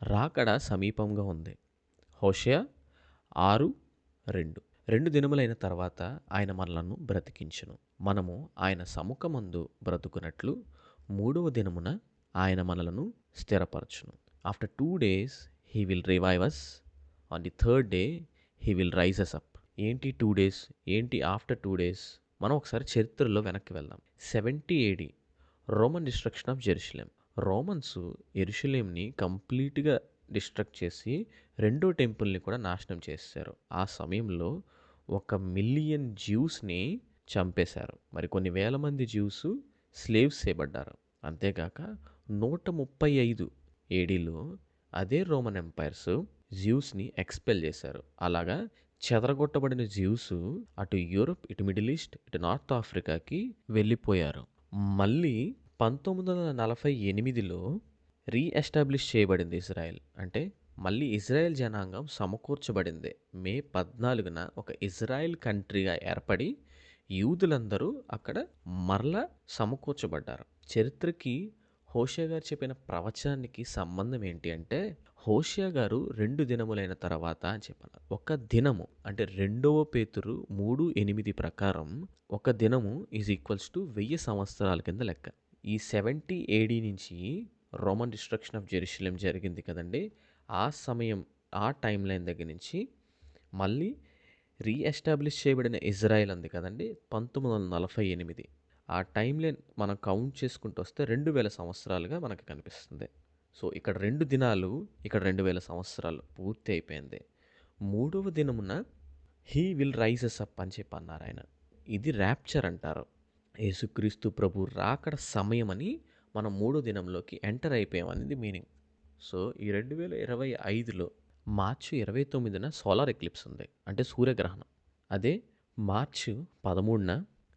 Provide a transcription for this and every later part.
రాకడ సమీపంగా ఉంది. హోషేయ 6:2 2 దినములైన తర్వాత ఆయన మనలను బ్రతికించును. మనము ఆయన సముఖమందు బ్రతుకునట్లు 3వ దినమున ఆయన మనలను స్థిరపరచును. After 2 days he will revive us. On the third day he will rise us up. ఏంటి 2 days? ఏంటి ఆఫ్టర్ 2 days? మనం ఒకసారి చరిత్రలో వెనక్కి వెళ్దాం. 70 AD Roman destruction of Jerusalem. Romans యెరూషలేంని కంప్లీట్గా డిస్ట్రక్ట్ చేసి రెండో టెంపుల్ని కూడా నాశనం చేశారు. ఆ సమయంలో 1,000,000 జ్యూస్ని చంపేశారు. మరి కొన్ని వేల మంది జ్యూస్ స్లేవ్స్ చేయబడ్డారు. అంతేగాక 135 ఏడీలో అదే రోమన్ ఎంపైర్స్ జ్యూస్ని ఎక్స్పెల్ చేశారు. అలాగా చెదరగొట్టబడిన జ్యూస్ అటు యూరోప్, ఇటు మిడిల్ ఈస్ట్, ఇటు నార్త్ ఆఫ్రికాకి వెళ్ళిపోయారు. మళ్ళీ 1948లో రీఎస్టాబ్లిష్ చేయబడింది ఇజ్రాయెల్. అంటే మళ్ళీ ఇజ్రాయెల్ జనాంగం సమకూర్చబడింది. మే 14న ఒక ఇజ్రాయెల్ కంట్రీగా ఏర్పడి యూదులందరూ అక్కడ మరలా సమకూర్చబడ్డారు. చరిత్రకి హోషేయ గారు చెప్పిన ప్రవచనానికి సంబంధం ఏంటి అంటే, హోషేయ గారు 2 దినములైన తర్వాత అని చెప్పన్నారు. ఒక దినము అంటే 2వ పేతురు 3:8 ప్రకారం ఒక దినము ఈజ్ ఈక్వల్స్ టు 1000 సంవత్సరాల కింద లెక్క. ఈ 70 AD నుంచి రోమన్ డిస్ట్రక్షన్ ఆఫ్ జెరూసలేం జరిగింది కదండి. ఆ సమయం, ఆ టైం లైన్ దగ్గర నుంచి మళ్ళీ రీఎస్టాబ్లిష్ చేయబడిన ఇజ్రాయెల్ ఉంది కదండి 1948. ఆ టైం లైన్ మనం కౌంట్ చేసుకుంటూ వస్తే 2000 సంవత్సరాలుగా మనకు కనిపిస్తుంది. సో ఇక్కడ 2 దినాలు, ఇక్కడ 2000 సంవత్సరాలు పూర్తి అయిపోయింది. 3వ దినమున హీ విల్ రైజెస్ అప్ అని చెప్పి అన్నారు ఆయన. ఇది ర్యాప్చర్ అంటారు. యేసుక్రీస్తు ప్రభు రాకడ సమయమని మనం 3వ దినంలోకి ఎంటర్ అయిపోయామనేది మీనింగ్. సో ఈ 2025లో మార్చి 29న సోలార్ ఎక్లిప్స్ ఉంది, అంటే సూర్యగ్రహణం. అదే మార్చి 13న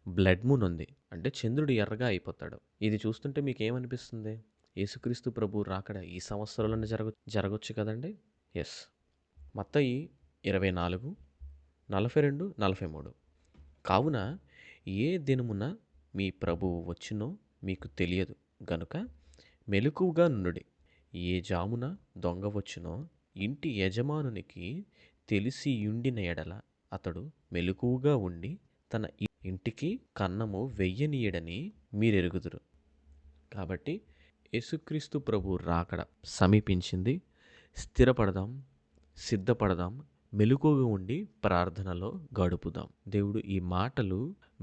బ్లడ్ మూన్ ఉంది, అంటే చంద్రుడు ఎర్రగా అయిపోతాడు. ఇది చూస్తుంటే మీకు ఏమనిపిస్తుంది? యేసుక్రీస్తు ప్రభు రాకడ ఈ సంవత్సరంలోనే జరగొచ్చు కదండి. ఎస్. మత్తయి 24, 42, 43. కావున ఏ దినమున మీ ప్రభువు వచ్చునో మీకు తెలియదు గనుక మెలకువగా నుండుడి. ఏ జామున దొంగ వచ్చునో ఇంటి యజమానునికి తెలిసియుండిన ఎడల అతడు మెలకువగా ఉండి తన ఇంటికి కన్నము వెయ్యనీయడని మీరెరుగుదురు. కాబట్టి యేసుక్రీస్తు ప్రభు రాకడ సమీపించింది. స్థిరపడదాం, సిద్ధపడదాం, మెలకువగా ఉండి ప్రార్థనలో గడుపుదాం. దేవుడు ఈ మాటలు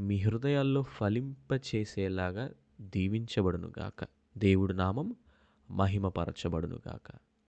మీ హృదయాల్లో ఫలింపచేసేలాగా దీవించబడునుగాక. దేవుడు నామం మహిమపరచబడునుగాక.